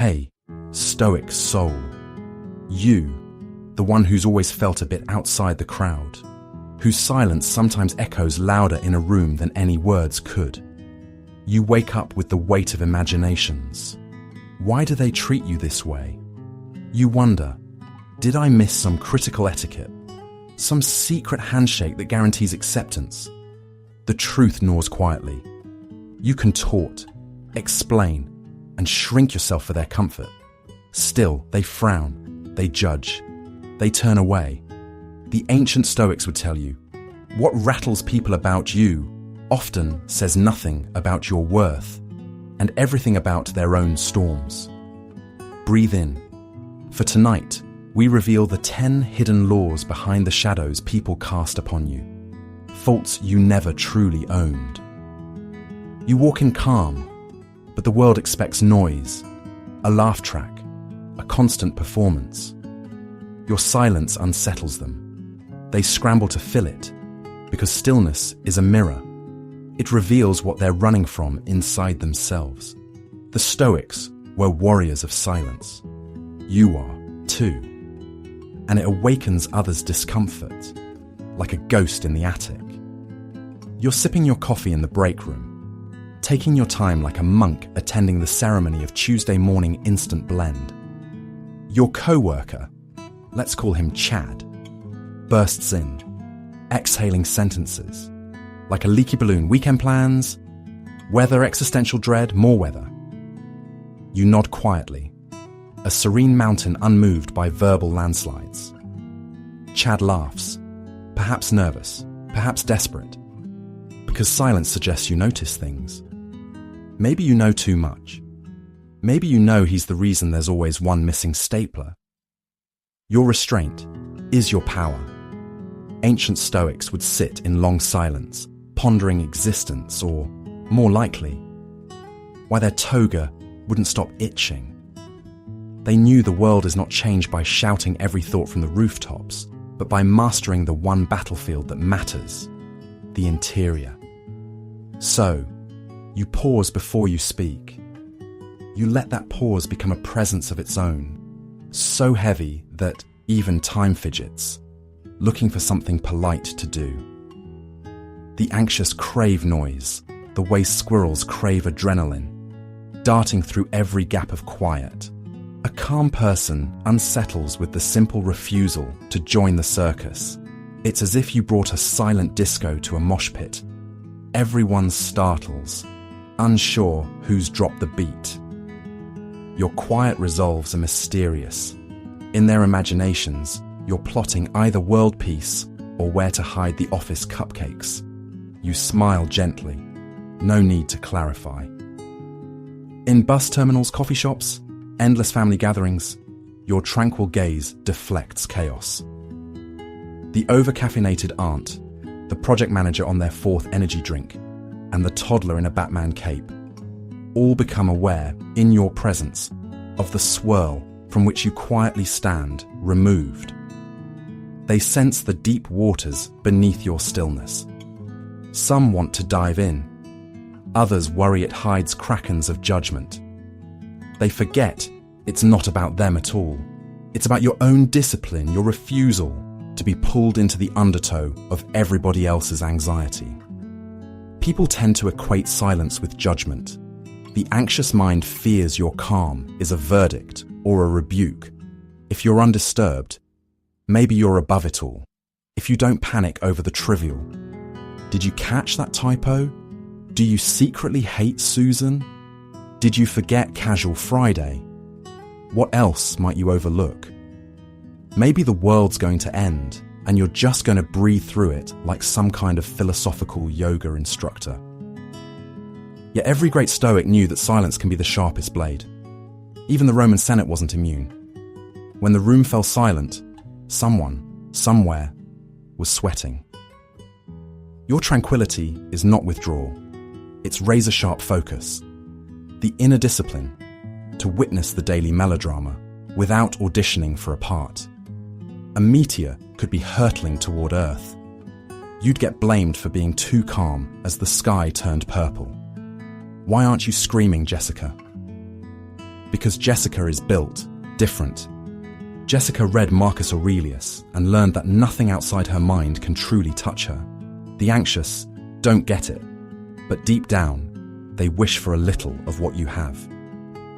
Hey, Stoic soul. You, the one who's always felt a bit outside the crowd, whose silence sometimes echoes louder in a room than any words could. You wake up with the weight of imaginations. Why do they treat you this way? You wonder, did I miss some critical etiquette? Some secret handshake that guarantees acceptance? The truth gnaws quietly. You contort, explain, and shrink yourself for their comfort. Still, they frown, they judge, they turn away. The ancient Stoics would tell you, what rattles people about you often says nothing about your worth and everything about their own storms. Breathe in. For tonight, we reveal the 10 hidden laws behind the shadows people cast upon you, faults you never truly owned. You walk in calm, but the world expects noise, a laugh track, a constant performance. Your silence unsettles them. They scramble to fill it, because stillness is a mirror. It reveals what they're running from inside themselves. The Stoics were warriors of silence. You are, too. And it awakens others' discomfort, like a ghost in the attic. You're sipping your coffee in the break room, taking your time like a monk attending the ceremony of Tuesday morning instant blend. Your co-worker, let's call him Chad, bursts in, exhaling sentences, like a leaky balloon. Weekend plans, weather, existential dread, more weather. You nod quietly, a serene mountain unmoved by verbal landslides. Chad laughs, perhaps nervous, perhaps desperate, because silence suggests you notice things. Maybe you know too much. Maybe you know he's the reason there's always one missing stapler. Your restraint is your power. Ancient Stoics would sit in long silence, pondering existence, or, more likely, why their toga wouldn't stop itching. They knew the world is not changed by shouting every thought from the rooftops, but by mastering the one battlefield that matters, the interior. So, you pause before you speak. You let that pause become a presence of its own, so heavy that even time fidgets, looking for something polite to do. The anxious crave noise, the way squirrels crave adrenaline, darting through every gap of quiet. A calm person unsettles with the simple refusal to join the circus. It's as if you brought a silent disco to a mosh pit. Everyone startles, unsure who's dropped the beat. Your quiet resolves are mysterious. In their imaginations, you're plotting either world peace or where to hide the office cupcakes. You smile gently, no need to clarify. In bus terminals, coffee shops, endless family gatherings, your tranquil gaze deflects chaos. The over-caffeinated aunt, the project manager on their 4th energy drink, and the toddler in a Batman cape all become aware, in your presence, of the swirl from which you quietly stand, removed. They sense the deep waters beneath your stillness. Some want to dive in. Others worry it hides krakens of judgment. They forget it's not about them at all. It's about your own discipline, your refusal to be pulled into the undertow of everybody else's anxiety. People tend to equate silence with judgment. The anxious mind fears your calm is a verdict or a rebuke. If you're undisturbed, maybe you're above it all. If you don't panic over the trivial. Did you catch that typo? Do you secretly hate Susan? Did you forget Casual Friday? What else might you overlook? Maybe the world's going to end and you're just going to breathe through it like some kind of philosophical yoga instructor. Yet every great Stoic knew that silence can be the sharpest blade. Even the Roman Senate wasn't immune. When the room fell silent, someone, somewhere, was sweating. Your tranquility is not withdrawal. It's razor-sharp focus. The inner discipline to witness the daily melodrama without auditioning for a part. A meteor could be hurtling toward Earth. You'd get blamed for being too calm as the sky turned purple. Why aren't you screaming, Jessica? Because Jessica is built different. Jessica read Marcus Aurelius and learned that nothing outside her mind can truly touch her. The anxious don't get it, but deep down, they wish for a little of what you have.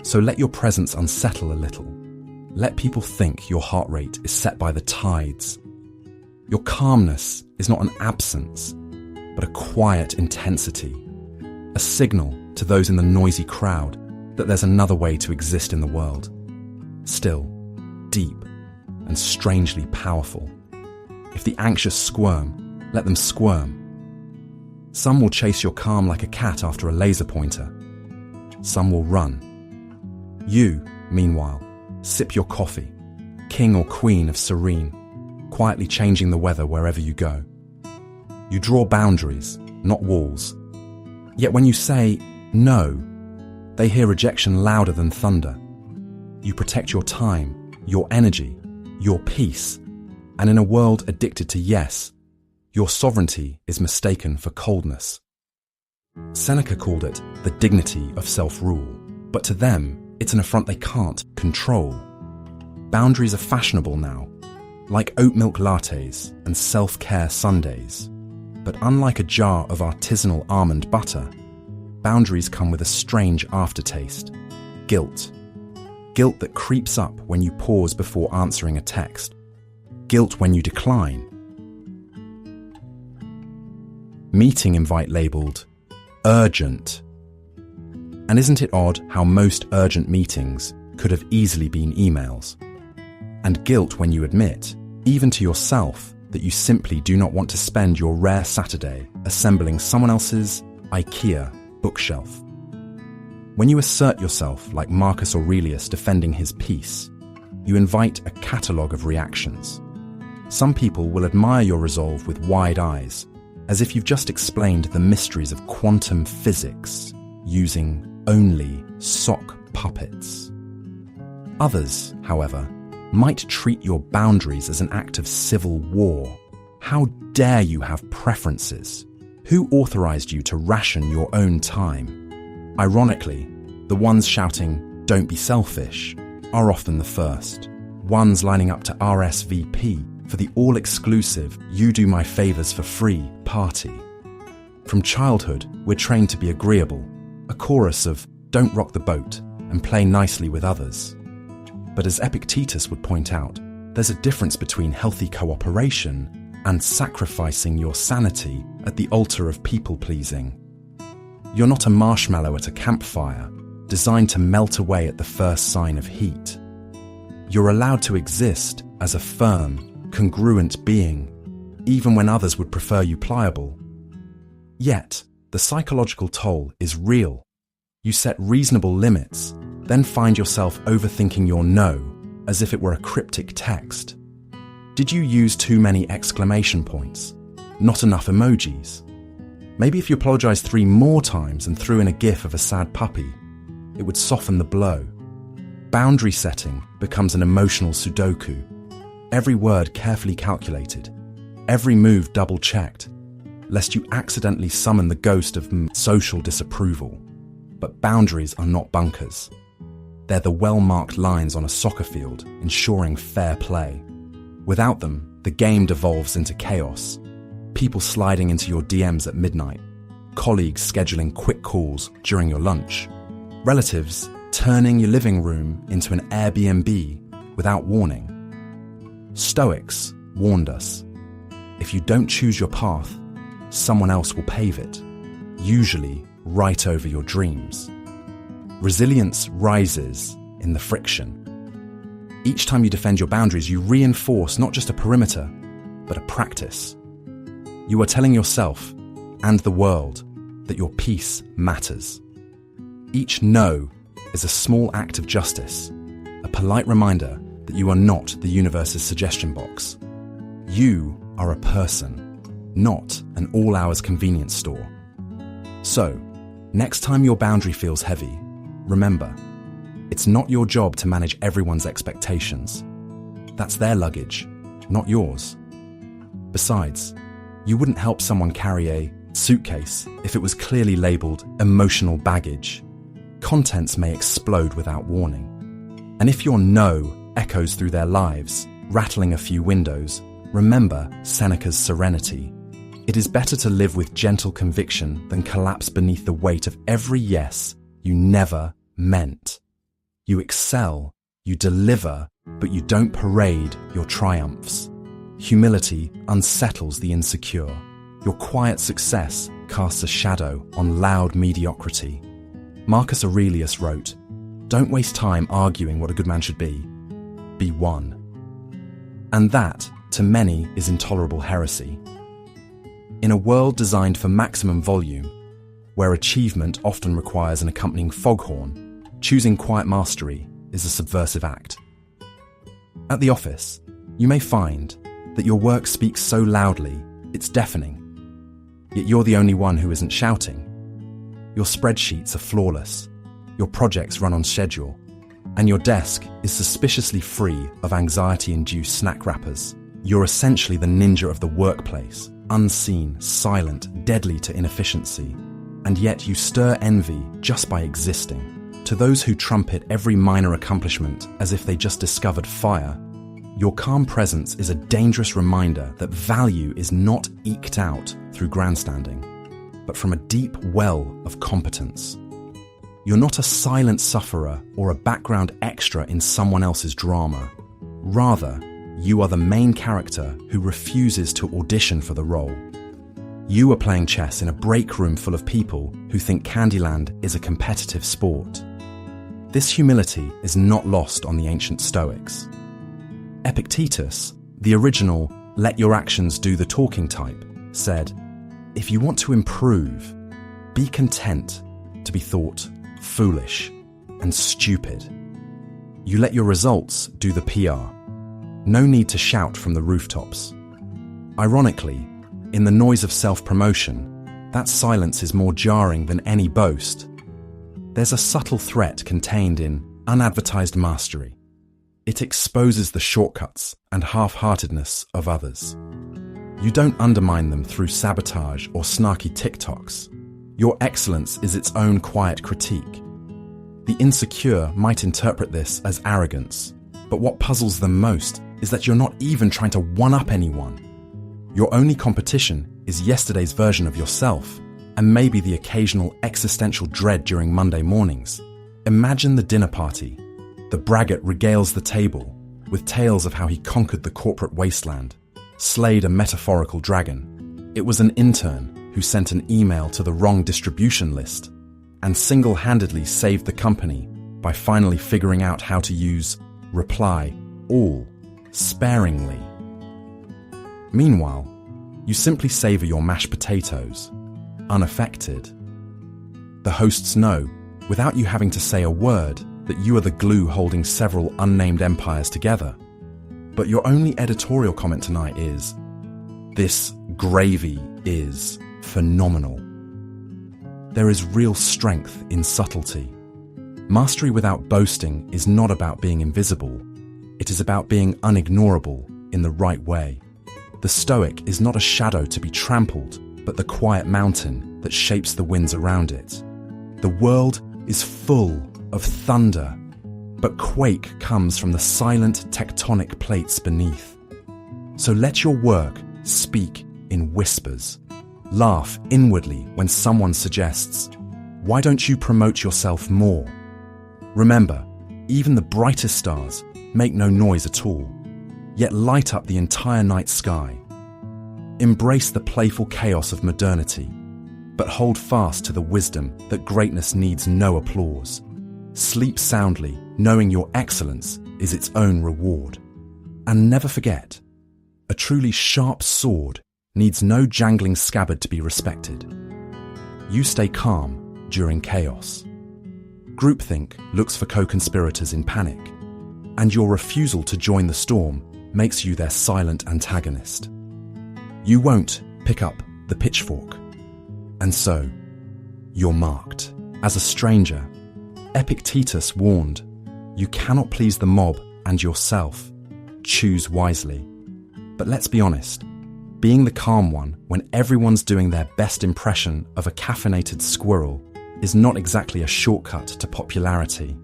So let your presence unsettle a little. Let people think your heart rate is set by the tides. Your calmness is not an absence, but a quiet intensity, a signal to those in the noisy crowd that there's another way to exist in the world. Still, deep, and strangely powerful. If the anxious squirm, let them squirm. Some will chase your calm like a cat after a laser pointer. Some will run. You, meanwhile, sip your coffee, king or queen of serene, quietly changing the weather wherever you go. You draw boundaries, not walls. Yet when you say no, they hear rejection louder than thunder. You protect your time, your energy, your peace, and in a world addicted to yes, your sovereignty is mistaken for coldness. Seneca called it the dignity of self-rule, but to them, it's an affront they can't control. Boundaries are fashionable now, like oat milk lattes and self-care sundaes. But unlike a jar of artisanal almond butter, boundaries come with a strange aftertaste: guilt. Guilt that creeps up when you pause before answering a text. Guilt when you decline. Meeting invite labelled urgent. And isn't it odd how most urgent meetings could have easily been emails? And guilt when you admit, even to yourself, that you simply do not want to spend your rare Saturday assembling someone else's IKEA bookshelf. When you assert yourself like Marcus Aurelius defending his peace, you invite a catalogue of reactions. Some people will admire your resolve with wide eyes, as if you've just explained the mysteries of quantum physics using only sock puppets. Others, however, might treat your boundaries as an act of civil war. How dare you have preferences? Who authorized you to ration your own time? Ironically, the ones shouting, "Don't be selfish," are often the first. Ones lining up to RSVP for the all-exclusive "you do my favors for free" party. From childhood, we're trained to be agreeable, a chorus of "don't rock the boat" and play nicely with others. But as Epictetus would point out, there's a difference between healthy cooperation and sacrificing your sanity at the altar of people-pleasing. You're not a marshmallow at a campfire, designed to melt away at the first sign of heat. You're allowed to exist as a firm, congruent being, even when others would prefer you pliable. Yet, the psychological toll is real. You set reasonable limits, then find yourself overthinking your no as if it were a cryptic text. Did you use too many exclamation points? Not enough emojis? Maybe if you apologized 3 more times and threw in a gif of a sad puppy, it would soften the blow. Boundary setting becomes an emotional Sudoku. Every word carefully calculated, every move double-checked, lest you accidentally summon the ghost of social disapproval. But boundaries are not bunkers. They're the well-marked lines on a soccer field, ensuring fair play. Without them, the game devolves into chaos. People sliding into your DMs at midnight, colleagues scheduling quick calls during your lunch, relatives turning your living room into an Airbnb without warning. Stoics warned us, if you don't choose your path, someone else will pave it, usually right over your dreams. Resilience rises in the friction. Each time you defend your boundaries, you reinforce not just a perimeter, but a practice. You are telling yourself and the world that your peace matters. Each no is a small act of justice, a polite reminder that you are not the universe's suggestion box. You are a person, not an all-hours convenience store. So, next time your boundary feels heavy, remember, it's not your job to manage everyone's expectations. That's their luggage, not yours. Besides, you wouldn't help someone carry a suitcase if it was clearly labelled emotional baggage. contents may explode without warning. And if your no echoes through their lives, rattling a few windows, remember Seneca's serenity. It is better to live with gentle conviction than collapse beneath the weight of every yes you never meant. You excel, you deliver, but you don't parade your triumphs. Humility unsettles the insecure. Your quiet success casts a shadow on loud mediocrity. Marcus Aurelius wrote, "Don't waste time arguing what a good man should be. Be one." And that, to many, is intolerable heresy. In a world designed for maximum volume, where achievement often requires an accompanying foghorn, choosing quiet mastery is a subversive act. At the office, you may find that your work speaks so loudly it's deafening, yet you're the only one who isn't shouting. Your spreadsheets are flawless, your projects run on schedule, and your desk is suspiciously free of anxiety-induced snack wrappers. You're essentially the ninja of the workplace, unseen, silent, deadly to inefficiency, and yet you stir envy just by existing. To those who trumpet every minor accomplishment as if they just discovered fire, your calm presence is a dangerous reminder that value is not eked out through grandstanding, but from a deep well of competence. You're not a silent sufferer or a background extra in someone else's drama. Rather, you are the main character who refuses to audition for the role. You are playing chess in a break room full of people who think Candyland is a competitive sport. This humility is not lost on the ancient Stoics. Epictetus, the original "let your actions do the talking" type, said, "If you want to improve, be content to be thought foolish and stupid. You let your results do the PR. No need to shout from the rooftops." Ironically, in the noise of self-promotion, that silence is more jarring than any boast. There's a subtle threat contained in unadvertised mastery. It exposes the shortcuts and half-heartedness of others. You don't undermine them through sabotage or snarky TikToks. Your excellence is its own quiet critique. The insecure might interpret this as arrogance, but what puzzles them most is that you're not even trying to one-up anyone. Your only competition is yesterday's version of yourself, and maybe the occasional existential dread during Monday mornings. Imagine the dinner party. The braggart regales the table with tales of how he conquered the corporate wasteland, slayed a metaphorical dragon. It was an intern who sent an email to the wrong distribution list and single-handedly saved the company by finally figuring out how to use reply all sparingly. Meanwhile, you simply savor your mashed potatoes, unaffected. The hosts know, without you having to say a word, that you are the glue holding several unnamed empires together. But your only editorial comment tonight is, "This gravy is phenomenal." There is real strength in subtlety. Mastery without boasting is not about being invisible. It is about being unignorable in the right way. The Stoic is not a shadow to be trampled, but the quiet mountain that shapes the winds around it. The world is full of thunder, but quake comes from the silent tectonic plates beneath. So let your work speak in whispers. Laugh inwardly when someone suggests, "Why don't you promote yourself more?" Remember, even the brightest stars make no noise at all, yet light up the entire night sky. Embrace the playful chaos of modernity, but hold fast to the wisdom that greatness needs no applause. Sleep soundly, knowing your excellence is its own reward. And never forget, a truly sharp sword needs no jangling scabbard to be respected. You stay calm during chaos. Groupthink looks for co-conspirators in panic, and your refusal to join the storm makes you their silent antagonist. You won't pick up the pitchfork, and so you're marked. As a stranger, Epictetus warned, "You cannot please the mob and yourself. Choose wisely." But let's be honest, being the calm one when everyone's doing their best impression of a caffeinated squirrel is not exactly a shortcut to popularity.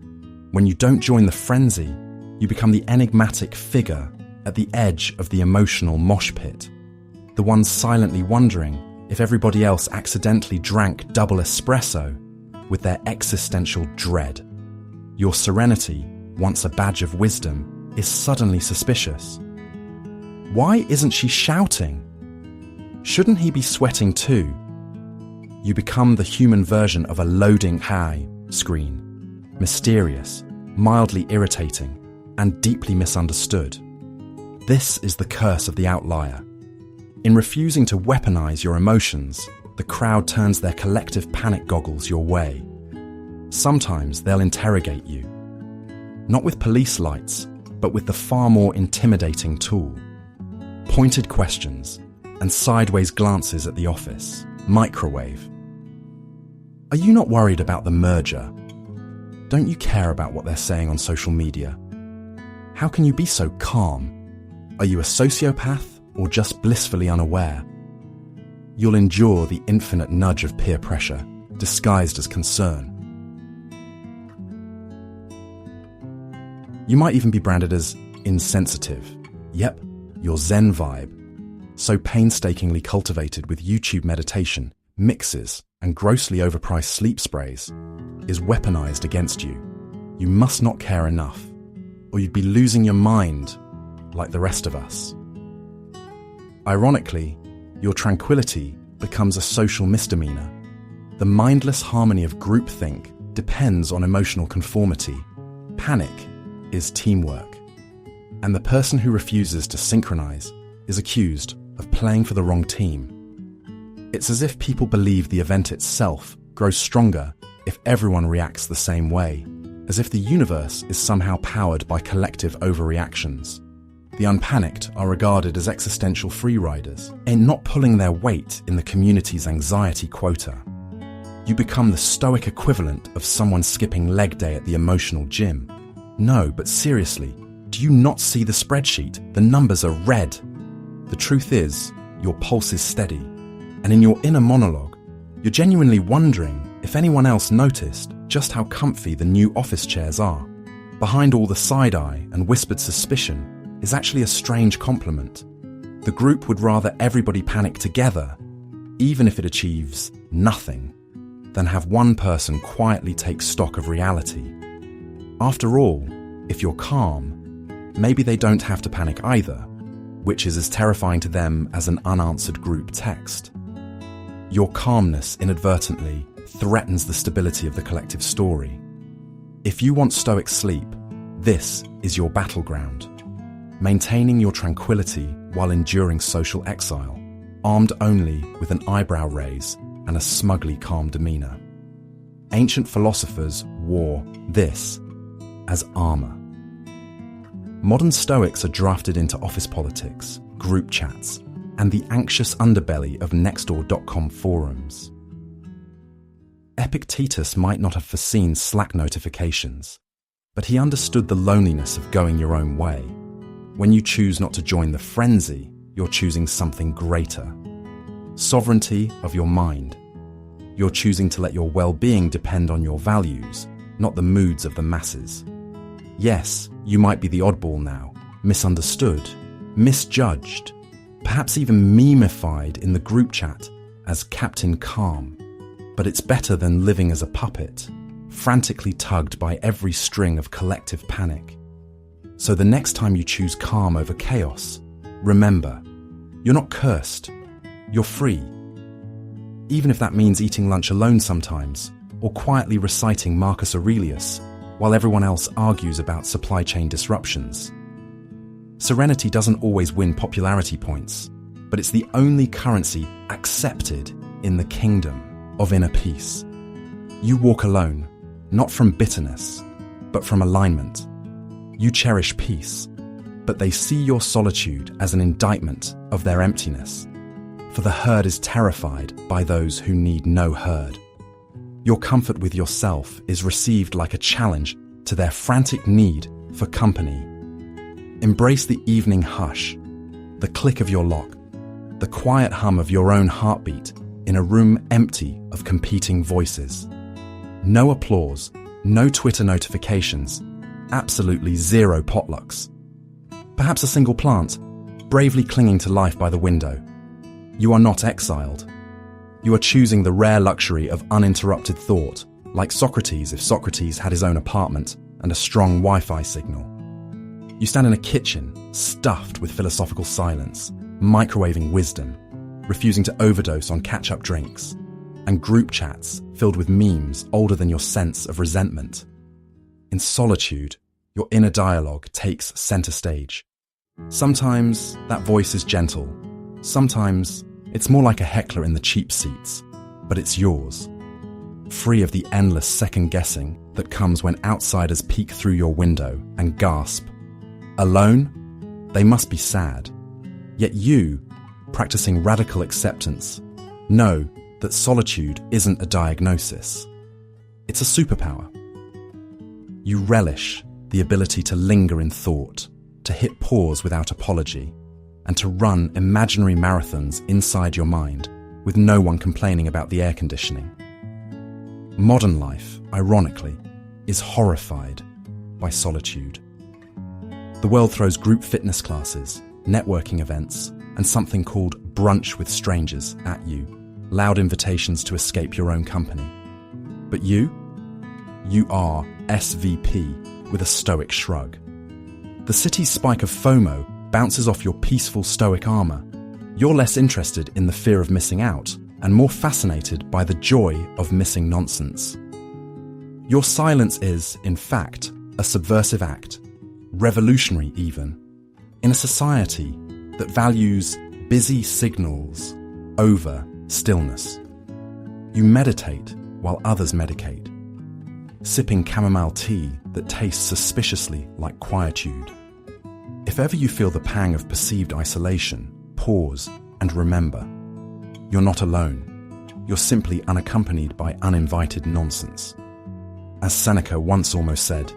When you don't join the frenzy, you become the enigmatic figure at the edge of the emotional mosh pit, the one silently wondering if everybody else accidentally drank double espresso with their existential dread. Your serenity, once a badge of wisdom, is suddenly suspicious. Why isn't she shouting? Shouldn't he be sweating too? You become the human version of a loading high screen, mysterious, mildly irritating, and deeply misunderstood. This is the curse of the outlier. In refusing to weaponize your emotions, the crowd turns their collective panic goggles your way. Sometimes they'll interrogate you, not with police lights, but with the far more intimidating tool. Pointed questions and sideways glances at the office. Microwave. Are you not worried about the merger? Don't you care about what they're saying on social media? How can you be so calm? Are you a sociopath or just blissfully unaware? You'll endure the infinite nudge of peer pressure, disguised as concern. You might even be branded as insensitive. Yep, your Zen vibe, so painstakingly cultivated with YouTube meditation, mixes, and grossly overpriced sleep sprays, is weaponized against you. You must not care enough, or you'd be losing your mind like the rest of us. Ironically, your tranquility becomes a social misdemeanor. The mindless harmony of groupthink depends on emotional conformity. Panic is teamwork, and the person who refuses to synchronize is accused of playing for the wrong team. It's as if people believe the event itself grows stronger if everyone reacts the same way, as if the universe is somehow powered by collective overreactions. The unpanicked are regarded as existential freeriders and not pulling their weight in the community's anxiety quota. You become the stoic equivalent of someone skipping leg day at the emotional gym. No, but seriously, do you not see the spreadsheet? The numbers are red. The truth is, your pulse is steady, and in your inner monologue, you're genuinely wondering if anyone else noticed just how comfy the new office chairs are. Behind all the side-eye and whispered suspicion is actually a strange compliment. The group would rather everybody panic together, even if it achieves nothing, than have one person quietly take stock of reality. After all, if you're calm, maybe they don't have to panic either, which is as terrifying to them as an unanswered group text. Your calmness inadvertently threatens the stability of the collective story. If you want stoic sleep, this is your battleground. Maintaining your tranquility while enduring social exile, armed only with an eyebrow raise and a smugly calm demeanor. Ancient philosophers wore this as armor. Modern Stoics are drafted into office politics, group chats, and the anxious underbelly of Nextdoor.com forums. Epictetus might not have foreseen Slack notifications, but he understood the loneliness of going your own way. When you choose not to join the frenzy, you're choosing something greater. Sovereignty of your mind. You're choosing to let your well-being depend on your values, not the moods of the masses. Yes, you might be the oddball now, misunderstood, misjudged, perhaps even memified in the group chat as Captain Calm. But it's better than living as a puppet, frantically tugged by every string of collective panic. So the next time you choose calm over chaos, remember, you're not cursed, you're free. Even if that means eating lunch alone sometimes, or quietly reciting Marcus Aurelius, while everyone else argues about supply chain disruptions. Serenity doesn't always win popularity points, but it's the only currency accepted in the kingdom of inner peace. You walk alone, not from bitterness, but from alignment. You cherish peace, but they see your solitude as an indictment of their emptiness, for the herd is terrified by those who need no herd. Your comfort with yourself is received like a challenge to their frantic need for company. Embrace the evening hush, the click of your lock, the quiet hum of your own heartbeat in a room empty of competing voices. No applause, no Twitter notifications, absolutely zero potlucks. Perhaps a single plant, bravely clinging to life by the window. You are not exiled. You are choosing the rare luxury of uninterrupted thought, like Socrates if Socrates had his own apartment and a strong Wi-Fi signal. You stand in a kitchen, stuffed with philosophical silence, microwaving wisdom, refusing to overdose on catch-up drinks, and group chats filled with memes older than your sense of resentment. In solitude, your inner dialogue takes center stage. Sometimes that voice is gentle. Sometimes it's more like a heckler in the cheap seats, but it's yours. Free of the endless second-guessing that comes when outsiders peek through your window and gasp. Alone? They must be sad. Yet you, practicing radical acceptance, know that solitude isn't a diagnosis. It's a superpower. You relish the ability to linger in thought, to hit pause without apology, and to run imaginary marathons inside your mind with no one complaining about the air conditioning. Modern life, ironically, is horrified by solitude. The world throws group fitness classes, networking events, and something called brunch with strangers at you, loud invitations to escape your own company. But you are SVP with a stoic shrug. The city's spike of FOMO bounces off your peaceful stoic armor. You're less interested in the fear of missing out and more fascinated by the joy of missing nonsense. Your silence is, in fact, a subversive act, revolutionary even, in a society that values busy signals over stillness. You meditate while others medicate, sipping chamomile tea that tastes suspiciously like quietude. If ever you feel the pang of perceived isolation, pause and remember. You're not alone. You're simply unaccompanied by uninvited nonsense. As Seneca once almost said,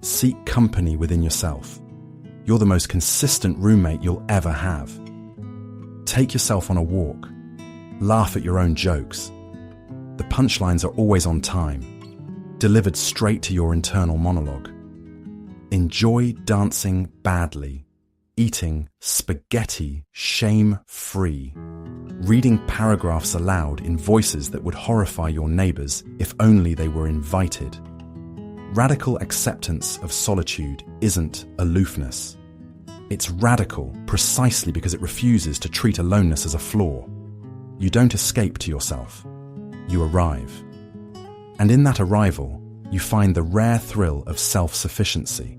seek company within yourself. You're the most consistent roommate you'll ever have. Take yourself on a walk. Laugh at your own jokes. The punchlines are always on time, delivered straight to your internal monologue. Enjoy dancing badly, eating spaghetti shame-free, reading paragraphs aloud in voices that would horrify your neighbours if only they were invited. Radical acceptance of solitude isn't aloofness. It's radical precisely because it refuses to treat aloneness as a flaw. You don't escape to yourself. You arrive. And in that arrival, you find the rare thrill of self-sufficiency,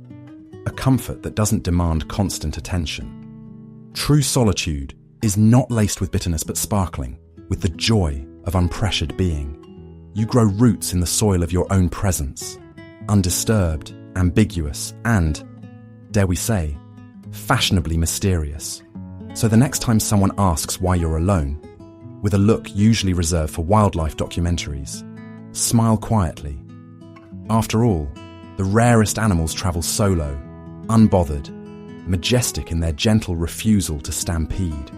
a comfort that doesn't demand constant attention. True solitude is not laced with bitterness but sparkling with the joy of unpressured being. You grow roots in the soil of your own presence, undisturbed, ambiguous, and, dare we say, fashionably mysterious. So the next time someone asks why you're alone, with a look usually reserved for wildlife documentaries, smile quietly. After all, the rarest animals travel solo, unbothered, majestic in their gentle refusal to stampede.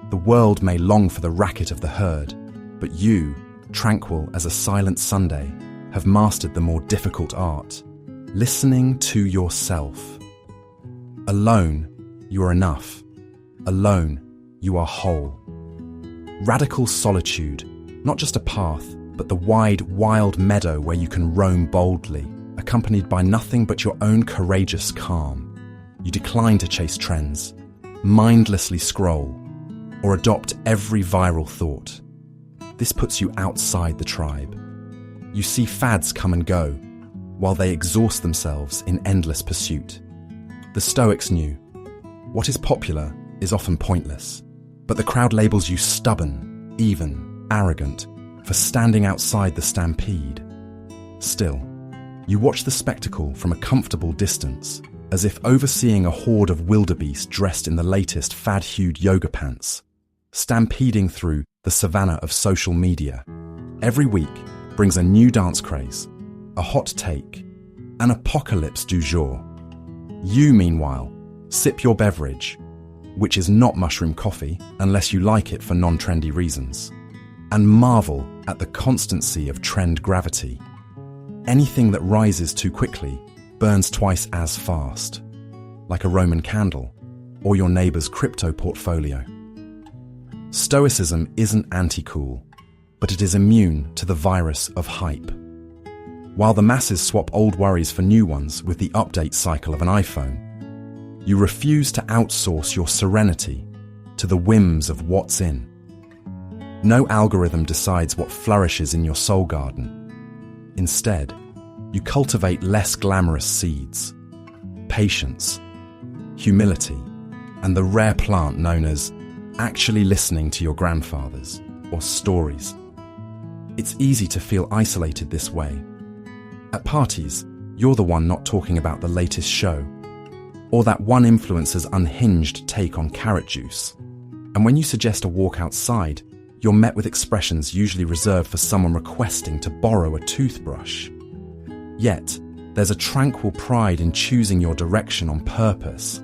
The world may long for the racket of the herd, but you, tranquil as a silent Sunday, have mastered the more difficult art, listening to yourself. Alone, you are enough. Alone, you are whole. Radical solitude, not just a path, but the wide, wild meadow where you can roam boldly, accompanied by nothing but your own courageous calm. You decline to chase trends, mindlessly scroll, or adopt every viral thought. This puts you outside the tribe. You see fads come and go, while they exhaust themselves in endless pursuit. The Stoics knew, what is popular is often pointless, but the crowd labels you stubborn, even, arrogant, for standing outside the stampede. Still, you watch the spectacle from a comfortable distance, as if overseeing a horde of wildebeest dressed in the latest fad-hued yoga pants, stampeding through the savannah of social media. Every week brings a new dance craze, a hot take, an apocalypse du jour. You, meanwhile, sip your beverage, which is not mushroom coffee unless you like it for non-trendy reasons. and marvel at the constancy of trend gravity. Anything that rises too quickly burns twice as fast, like a Roman candle or your neighbour's crypto portfolio. Stoicism isn't anti-cool, but it is immune to the virus of hype. While the masses swap old worries for new ones with the update cycle of an iPhone, you refuse to outsource your serenity to the whims of what's in. No algorithm decides what flourishes in your soul garden. Instead, you cultivate less glamorous seeds: patience, humility, and the rare plant known as actually listening to your grandfathers or stories. It's easy to feel isolated this way. At parties, you're the one not talking about the latest show, or that one influencer's unhinged take on carrot juice. And when you suggest a walk outside, you're met with expressions usually reserved for someone requesting to borrow a toothbrush. Yet, there's a tranquil pride in choosing your direction on purpose.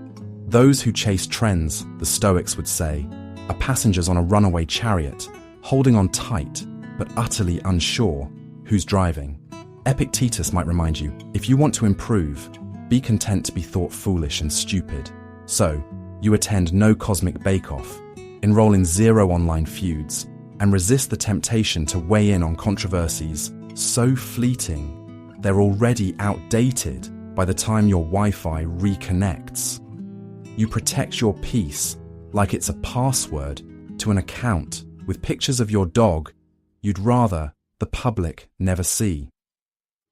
Those who chase trends, the Stoics would say, are passengers on a runaway chariot, holding on tight, but utterly unsure who's driving. Epictetus might remind you, if you want to improve, be content to be thought foolish and stupid. So, you attend no cosmic bake-off, enroll in 0 online feuds, and resist the temptation to weigh in on controversies so fleeting they're already outdated by the time your Wi-Fi reconnects. You protect your peace like it's a password to an account with pictures of your dog you'd rather the public never see.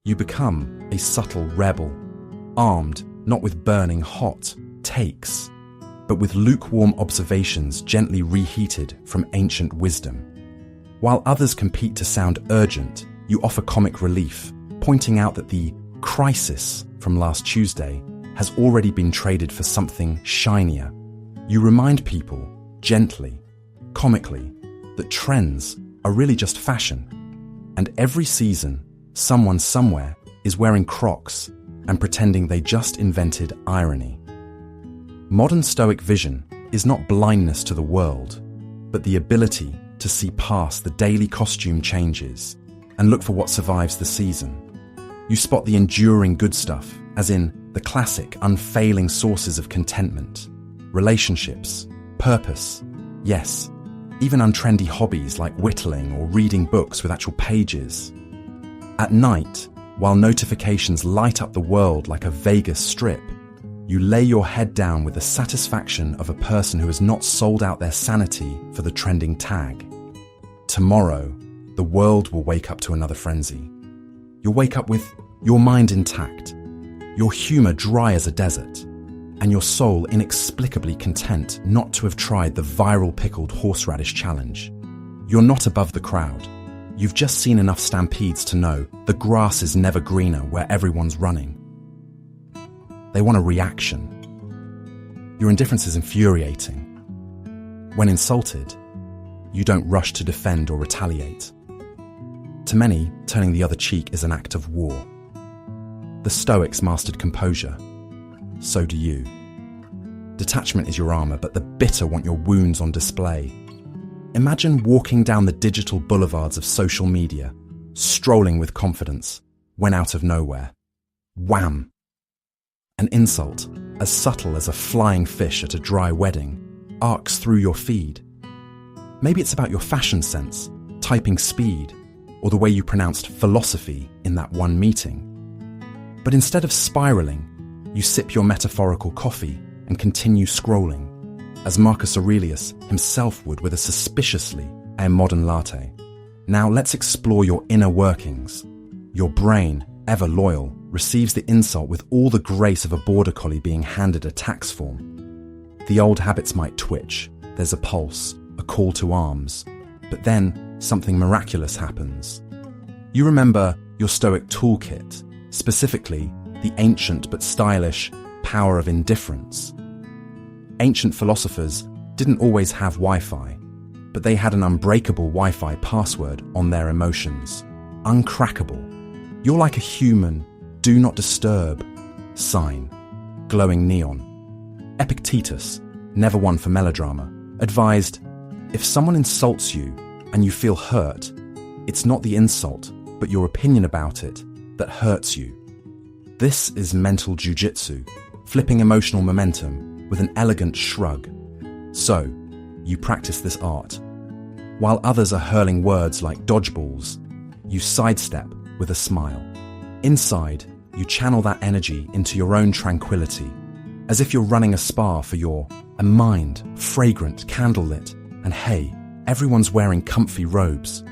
You become a subtle rebel, armed not with burning hot takes, but with lukewarm observations gently reheated from ancient wisdom. While others compete to sound urgent, you offer comic relief, pointing out that the crisis from last Tuesday has already been traded for something shinier. You remind people, gently, comically, that trends are really just fashion, and every season, someone somewhere is wearing Crocs and pretending they just invented irony. Modern Stoic vision is not blindness to the world, but the ability to see past the daily costume changes and look for what survives the season. You spot the enduring good stuff, as in the classic, unfailing sources of contentment, relationships, purpose, yes, even untrendy hobbies like whittling or reading books with actual pages. At night, while notifications light up the world like a Vegas strip, you lay your head down with the satisfaction of a person who has not sold out their sanity for the trending tag. Tomorrow, the world will wake up to another frenzy. You'll wake up with your mind intact, your humour dry as a desert, and your soul inexplicably content not to have tried the viral pickled horseradish challenge. You're not above the crowd. You've just seen enough stampedes to know the grass is never greener where everyone's running. They want a reaction. Your indifference is infuriating. When insulted, you don't rush to defend or retaliate. To many, turning the other cheek is an act of war. The Stoics mastered composure. So do you. Detachment is your armour, but the bitter want your wounds on display. Imagine walking down the digital boulevards of social media, strolling with confidence, when out of nowhere, wham! An insult, as subtle as a flying fish at a dry wedding, arcs through your feed. Maybe it's about your fashion sense, typing speed, or the way you pronounced philosophy in that one meeting. But instead of spiralling, you sip your metaphorical coffee and continue scrolling, as Marcus Aurelius himself would with a suspiciously a modern latte. Now let's explore your inner workings. Your brain, ever loyal, receives the insult with all the grace of a border collie being handed a tax form. The old habits might twitch, there's a pulse, a call to arms, but then something miraculous happens. You remember your Stoic toolkit, specifically the ancient but stylish power of indifference. Ancient philosophers didn't always have Wi-Fi, but they had an unbreakable Wi-Fi password on their emotions. Uncrackable. You're like a human, do not disturb sign, glowing neon. Epictetus, never one for melodrama, advised, if someone insults you, and you feel hurt, it's not the insult, but your opinion about it that hurts you. This is mental jujitsu, flipping emotional momentum with an elegant shrug. So, you practice this art. While others are hurling words like dodgeballs, you sidestep with a smile. Inside, you channel that energy into your own tranquility, as if you're running a spa for a mind, fragrant, candlelit, and hey, everyone's wearing comfy robes.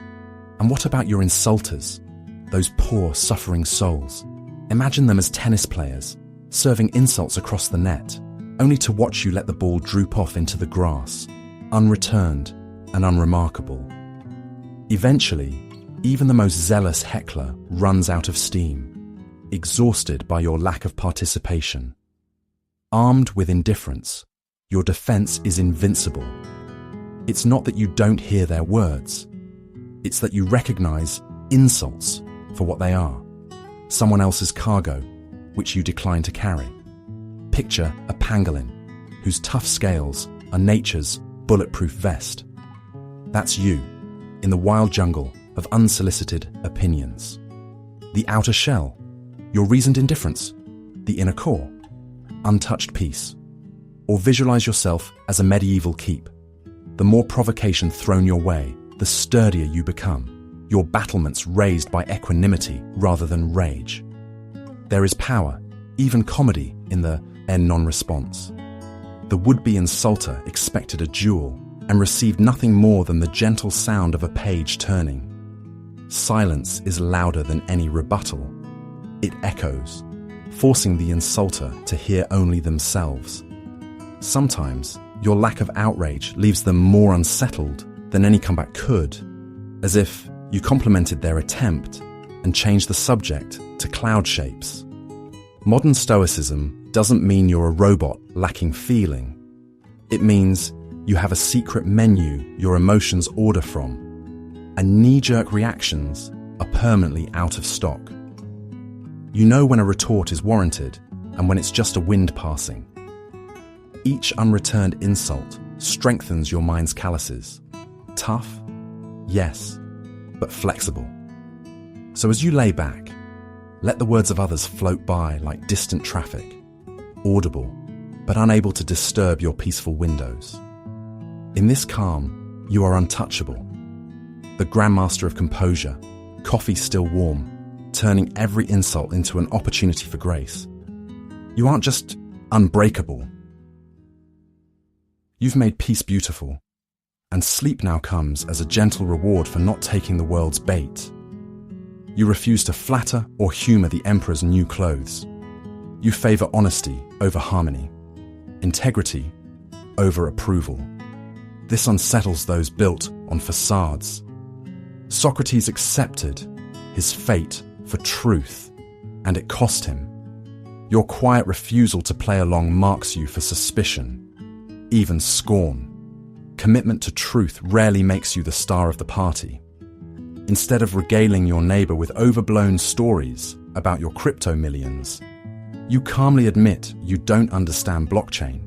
And what about your insulters, those poor, suffering souls? Imagine them as tennis players, serving insults across the net, only to watch you let the ball droop off into the grass, unreturned and unremarkable. Eventually, even the most zealous heckler runs out of steam, exhausted by your lack of participation. Armed with indifference, your defense is invincible. It's not that you don't hear their words. It's that you recognize insults for what they are. Someone else's cargo, which you decline to carry. Picture a pangolin, whose tough scales are nature's bulletproof vest. That's you, in the wild jungle of unsolicited opinions. The outer shell, your reasoned indifference. The inner core, untouched peace. Or visualize yourself as a medieval keep. The more provocation thrown your way, the sturdier you become. Your battlements raised by equanimity rather than rage. There is power, even comedy, in the non-response. The would-be insulter expected a duel and received nothing more than the gentle sound of a page turning. Silence is louder than any rebuttal. It echoes, forcing the insulter to hear only themselves. Sometimes, your lack of outrage leaves them more unsettled than any comeback could, as if you complimented their attempt and changed the subject to cloud shapes. Modern Stoicism doesn't mean you're a robot lacking feeling. It means you have a secret menu your emotions order from, and knee-jerk reactions are permanently out of stock. You know when a retort is warranted and when it's just a wind passing. Each unreturned insult strengthens your mind's calluses. Tough? Yes, but flexible. So as you lay back, let the words of others float by like distant traffic, audible but unable to disturb your peaceful windows. In this calm, you are untouchable. The grandmaster of composure, coffee still warm, turning every insult into an opportunity for grace. You aren't just unbreakable. You've made peace beautiful, and sleep now comes as a gentle reward for not taking the world's bait. You refuse to flatter or humor the emperor's new clothes. You favor honesty over harmony, integrity over approval. This unsettles those built on facades. Socrates accepted his fate for truth, and it cost him. Your quiet refusal to play along marks you for suspicion, even scorn. Commitment to truth rarely makes you the star of the party. Instead of regaling your neighbor with overblown stories about your crypto millions, you calmly admit you don't understand blockchain,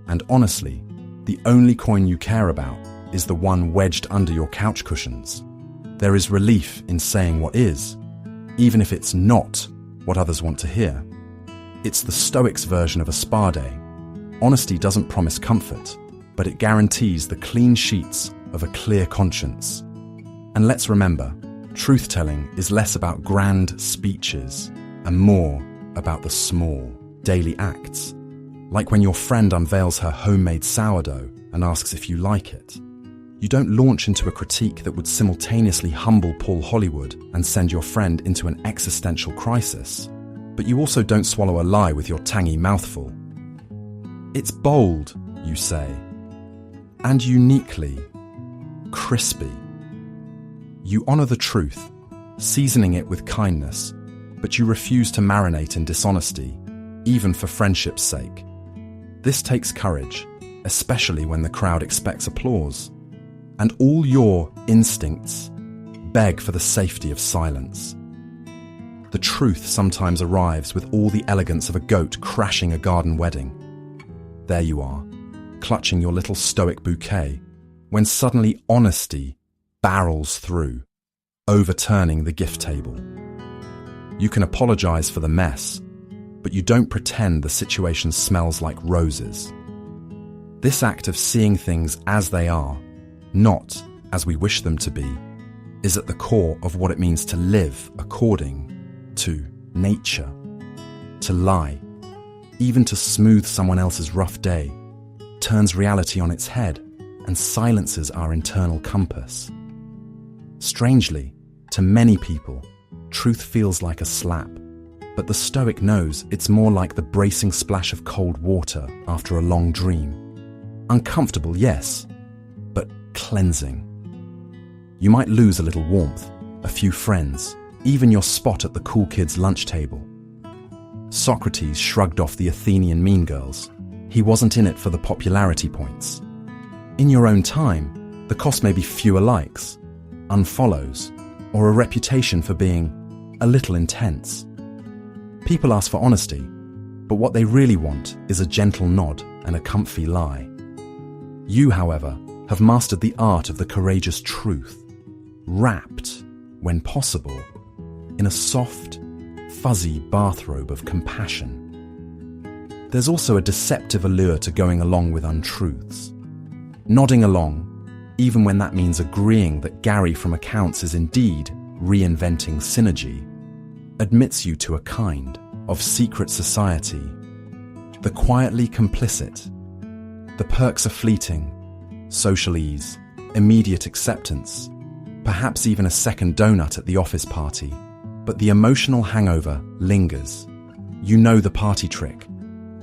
and honestly, the only coin you care about is the one wedged under your couch cushions. There is relief in saying what is, even if it's not what others want to hear. It's the Stoics' version of a spa day. Honesty doesn't promise comfort, but it guarantees the clean sheets of a clear conscience. And let's remember, truth-telling is less about grand speeches and more about the small, daily acts. Like when your friend unveils her homemade sourdough and asks if you like it. You don't launch into a critique that would simultaneously humble Paul Hollywood and send your friend into an existential crisis. But you also don't swallow a lie with your tangy mouthful. It's bold, you say, and uniquely crispy. You honor the truth, seasoning it with kindness, but you refuse to marinate in dishonesty, even for friendship's sake. This takes courage, especially when the crowd expects applause, and all your instincts beg for the safety of silence. The truth sometimes arrives with all the elegance of a goat crashing a garden wedding. There you are, clutching your little stoic bouquet, when suddenly honesty barrels through, overturning the gift table. You can apologize for the mess, but you don't pretend the situation smells like roses. This act of seeing things as they are, not as we wish them to be, is at the core of what it means to live according to nature. To lie, even to smooth someone else's rough day, turns reality on its head and silences our internal compass. Strangely, to many people, truth feels like a slap, but the Stoic knows it's more like the bracing splash of cold water after a long dream. Uncomfortable, yes, but cleansing. You might lose a little warmth, a few friends, even your spot at the cool kids' lunch table. Socrates shrugged off the Athenian mean girls. He wasn't in it for the popularity points. In your own time, the cost may be fewer likes, unfollows, or a reputation for being a little intense. People ask for honesty, but what they really want is a gentle nod and a comfy lie. You, however, have mastered the art of the courageous truth, wrapped, when possible, in a soft, fuzzy bathrobe of compassion. There's also a deceptive allure to going along with untruths. Nodding along, even when that means agreeing that Gary from accounts is indeed reinventing synergy, admits you to a kind of secret society. The quietly complicit. The perks are fleeting, social ease, immediate acceptance, perhaps even a second donut at the office party, but the emotional hangover lingers. You know the party trick.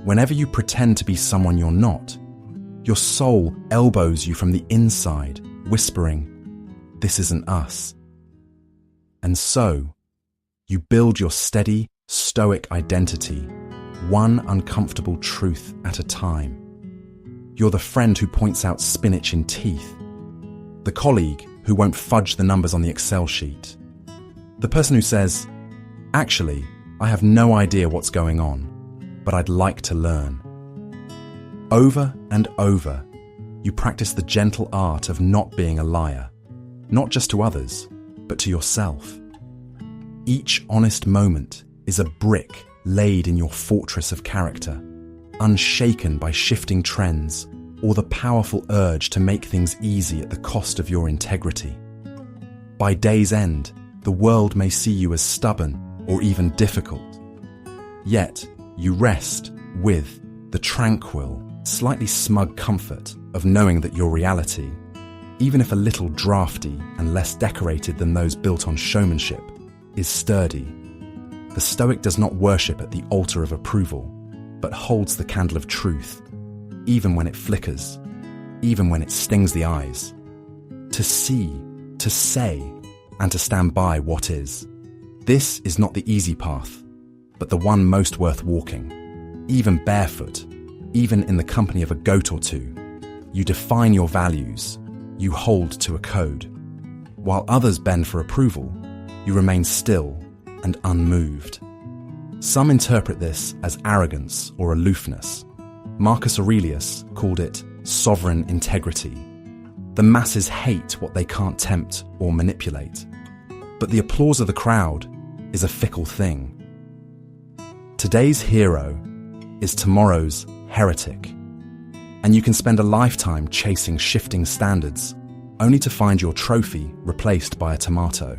Whenever you pretend to be someone you're not, your soul elbows you from the inside, whispering, "This isn't us." And so, you build your steady, stoic identity, one uncomfortable truth at a time. You're the friend who points out spinach in teeth, the colleague who won't fudge the numbers on the Excel sheet, the person who says, "Actually, I have no idea what's going on, but I'd like to learn." Over and over, you practice the gentle art of not being a liar, not just to others, but to yourself. Each honest moment is a brick laid in your fortress of character, unshaken by shifting trends or the powerful urge to make things easy at the cost of your integrity. By day's end, the world may see you as stubborn or even difficult. Yet, you rest with the tranquil, slightly smug comfort of knowing that your reality, even if a little drafty and less decorated than those built on showmanship, is sturdy. The Stoic does not worship at the altar of approval, but holds the candle of truth, even when it flickers, even when it stings the eyes. To see, to say, and to stand by what is. This is not the easy path, but the one most worth walking. Even barefoot, even in the company of a goat or two, you define your values, you hold to a code. While others bend for approval, you remain still and unmoved. Some interpret this as arrogance or aloofness. Marcus Aurelius called it sovereign integrity. The masses hate what they can't tempt or manipulate. But the applause of the crowd is a fickle thing. Today's hero is tomorrow's heretic. And you can spend a lifetime chasing shifting standards, only to find your trophy replaced by a tomato.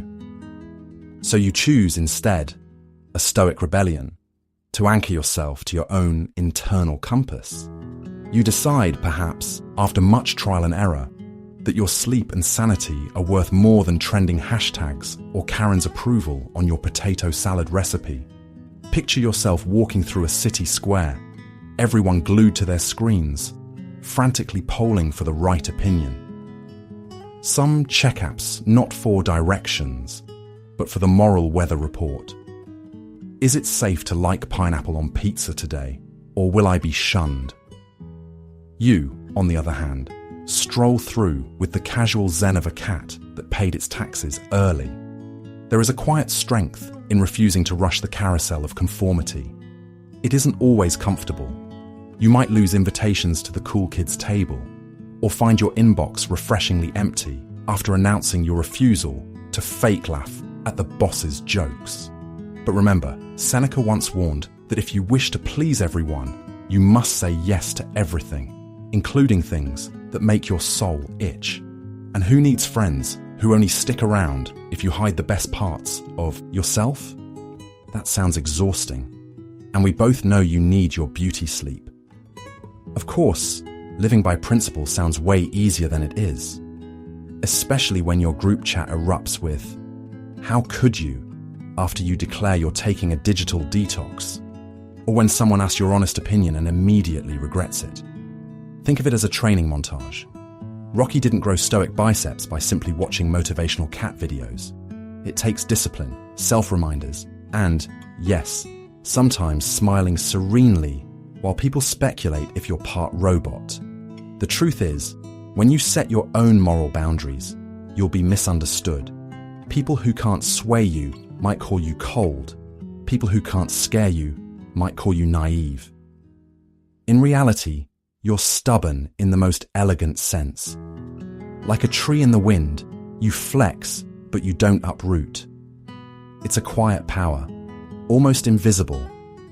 So you choose instead a stoic rebellion, to anchor yourself to your own internal compass. You decide, perhaps, after much trial and error, that your sleep and sanity are worth more than trending hashtags or Karen's approval on your potato salad recipe. Picture yourself walking through a city square, everyone glued to their screens, frantically polling for the right opinion. Some check apps not for directions, but for the moral weather report. Is it safe to like pineapple on pizza today, or will I be shunned? You, on the other hand, stroll through with the casual zen of a cat that paid its taxes early. There is a quiet strength in refusing to rush the carousel of conformity. It isn't always comfortable. You might lose invitations to the cool kids' table, or find your inbox refreshingly empty after announcing your refusal to fake laugh at the boss's jokes. But remember, Seneca once warned that if you wish to please everyone, you must say yes to everything, including things that make your soul itch. And who needs friends who only stick around if you hide the best parts of yourself? That sounds exhausting. And we both know you need your beauty sleep. Of course, living by principle sounds way easier than it is, especially when your group chat erupts with, "How could you?" after you declare you're taking a digital detox, or when someone asks your honest opinion and immediately regrets it. Think of it as a training montage. Rocky didn't grow stoic biceps by simply watching motivational cat videos. It takes discipline, self-reminders, and, yes, sometimes smiling serenely while people speculate if you're part robot. The truth is, when you set your own moral boundaries, you'll be misunderstood. People who can't sway you might call you cold. People who can't scare you might call you naive. In reality, you're stubborn in the most elegant sense. Like a tree in the wind, you flex, but you don't uproot. It's a quiet power, almost invisible,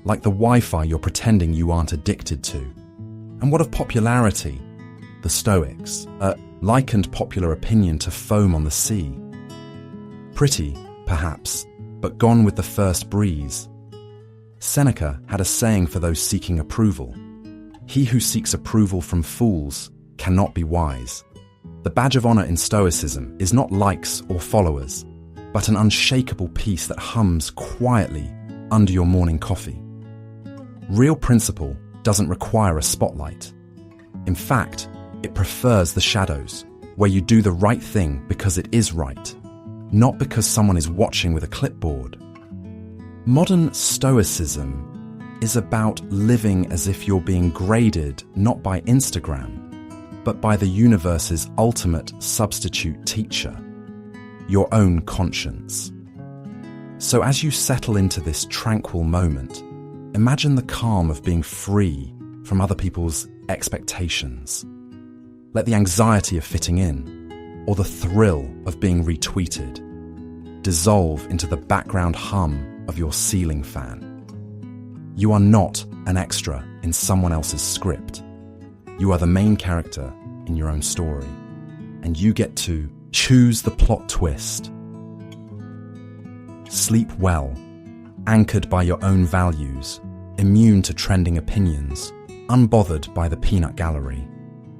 like the Wi-Fi you're pretending you aren't addicted to. And what of popularity? The Stoics likened popular opinion to foam on the sea. Pretty, perhaps, but gone with the first breeze. Seneca had a saying for those seeking approval. He who seeks approval from fools cannot be wise. The badge of honor in Stoicism is not likes or followers, but an unshakable peace that hums quietly under your morning coffee. Real principle doesn't require a spotlight. In fact, it prefers the shadows, where you do the right thing because it is right, not because someone is watching with a clipboard. Modern Stoicism is about living as if you're being graded not by Instagram, but by the universe's ultimate substitute teacher, your own conscience. So as you settle into this tranquil moment, imagine the calm of being free from other people's expectations. Let the anxiety of fitting in, or the thrill of being retweeted, dissolve into the background hum of your ceiling fan. You are not an extra in someone else's script. You are the main character in your own story, and you get to choose the plot twist. Sleep well, anchored by your own values, immune to trending opinions, unbothered by the peanut gallery.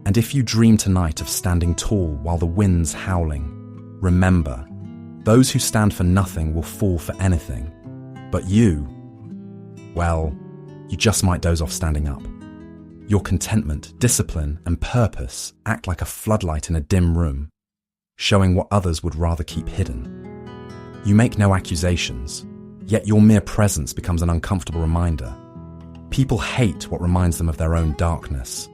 And if you dream tonight of standing tall while the wind's howling, remember, those who stand for nothing will fall for anything. But you, well, you just might doze off standing up. Your contentment, discipline, and purpose act like a floodlight in a dim room, showing what others would rather keep hidden. You make no accusations, yet your mere presence becomes an uncomfortable reminder. People hate what reminds them of their own darkness.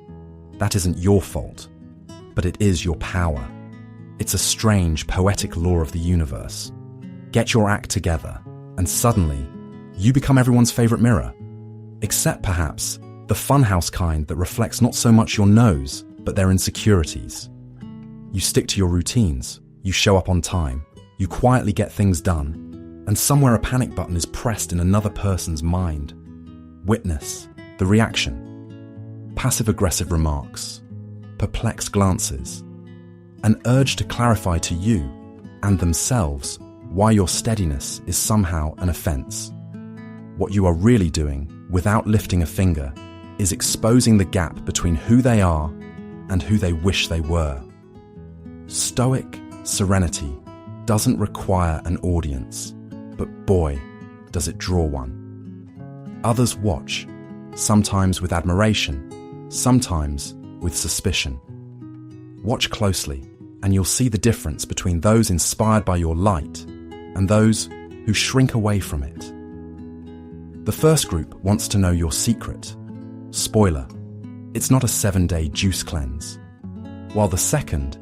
That isn't your fault, but it is your power. It's a strange, poetic law of the universe. Get your act together, and suddenly, you become everyone's favorite mirror. Except perhaps the funhouse kind that reflects not so much your nose, but their insecurities. You stick to your routines, you show up on time, you quietly get things done, and somewhere a panic button is pressed in another person's mind. Witness the reaction. Passive-aggressive remarks, perplexed glances, an urge to clarify to you and themselves why your steadiness is somehow an offense. What you are really doing, without lifting a finger, is exposing the gap between who they are and who they wish they were. Stoic serenity doesn't require an audience, but boy, does it draw one. Others watch, sometimes with admiration, sometimes with suspicion. Watch closely, and you'll see the difference between those inspired by your light and those who shrink away from it. The first group wants to know your secret. Spoiler, it's not a 7-day juice cleanse. While the second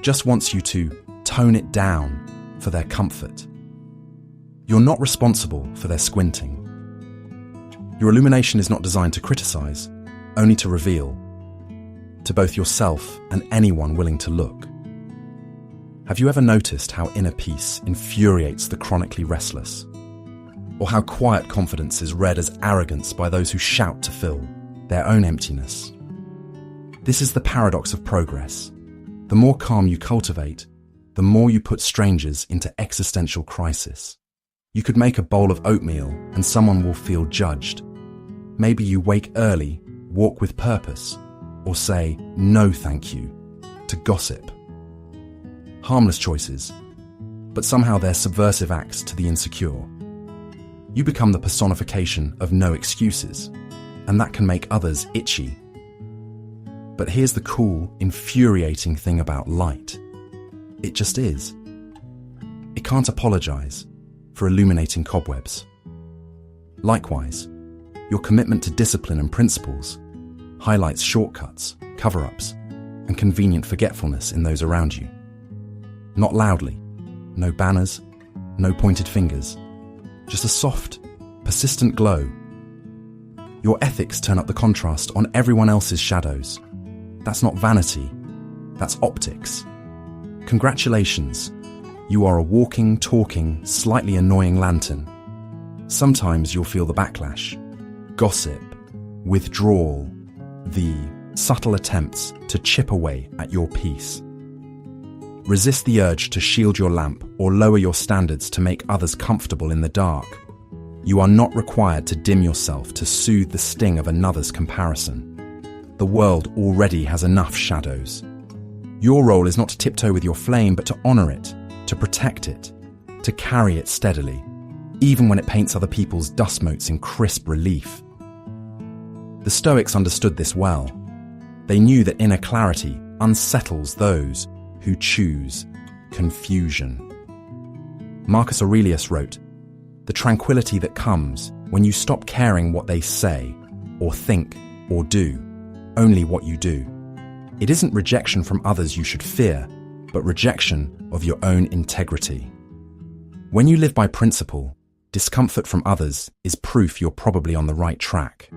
just wants you to tone it down for their comfort. You're not responsible for their squinting. Your illumination is not designed to criticize, only to reveal, to both yourself and anyone willing to look. Have you ever noticed how inner peace infuriates the chronically restless? Or how quiet confidence is read as arrogance by those who shout to fill their own emptiness? This is the paradox of progress. The more calm you cultivate, the more you put strangers into existential crisis. You could make a bowl of oatmeal and someone will feel judged. Maybe you wake early, walk with purpose, or say no thank you to gossip. Harmless choices, but somehow they're subversive acts to the insecure. You become the personification of no excuses, and that can make others itchy. But here's the cool, infuriating thing about light. It just is. It can't apologize for illuminating cobwebs. Likewise, your commitment to discipline and principles highlights shortcuts, cover-ups, and convenient forgetfulness in those around you. Not loudly, no banners, no pointed fingers, just a soft, persistent glow. Your ethics turn up the contrast on everyone else's shadows. That's not vanity, that's optics. Congratulations, you are a walking, talking, slightly annoying lantern. Sometimes you'll feel the backlash, gossip, withdrawal, the subtle attempts to chip away at your peace. Resist the urge to shield your lamp or lower your standards to make others comfortable in the dark. You are not required to dim yourself to soothe the sting of another's comparison. The world already has enough shadows. Your role is not to tiptoe with your flame, but to honor it, to protect it, to carry it steadily, even when it paints other people's dust motes in crisp relief. The Stoics understood this well. They knew that inner clarity unsettles those who choose confusion. Marcus Aurelius wrote, "The tranquility that comes when you stop caring what they say, or think, or do, only what you do. It isn't rejection from others you should fear, but rejection of your own integrity." When you live by principle, discomfort from others is proof you're probably on the right track.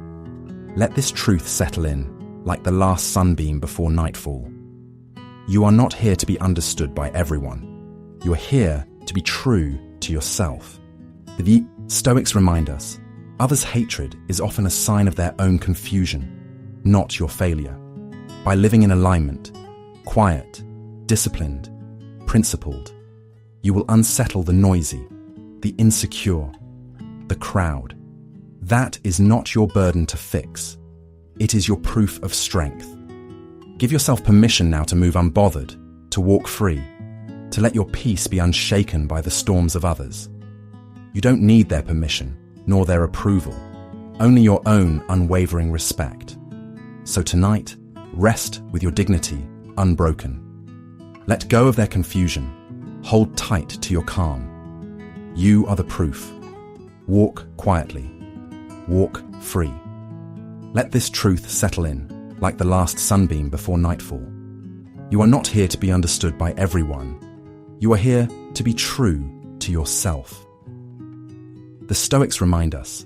Let this truth settle in, like the last sunbeam before nightfall. You are not here to be understood by everyone. You are here to be true to yourself. The Stoics remind us, others' hatred is often a sign of their own confusion, not your failure. By living in alignment, quiet, disciplined, principled, you will unsettle the noisy, the insecure, the crowd. That is not your burden to fix. It is your proof of strength. Give yourself permission now to move unbothered, to walk free, to let your peace be unshaken by the storms of others. You don't need their permission, nor their approval, only your own unwavering respect. So tonight, rest with your dignity unbroken. Let go of their confusion. Hold tight to your calm. You are the proof. Walk quietly. Walk free. Let this truth settle in, like the last sunbeam before nightfall. You are not here to be understood by everyone. You are here to be true to yourself. The Stoics remind us,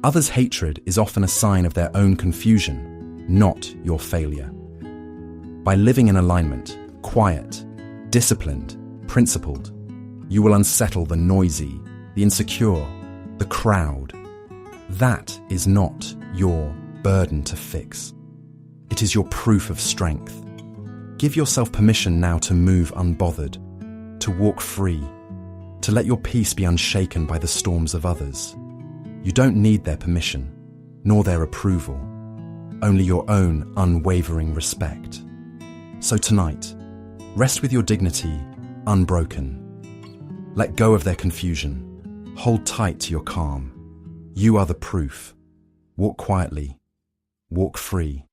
others' hatred is often a sign of their own confusion, not your failure. By living in alignment, quiet, disciplined, principled, you will unsettle the noisy, the insecure, the crowd. That is not your burden to fix. It is your proof of strength. Give yourself permission now to move unbothered, to walk free, to let your peace be unshaken by the storms of others. You don't need their permission, nor their approval, only your own unwavering respect. So tonight, rest with your dignity unbroken. Let go of their confusion. Hold tight to your calm. You are the proof. Walk quietly. Walk free.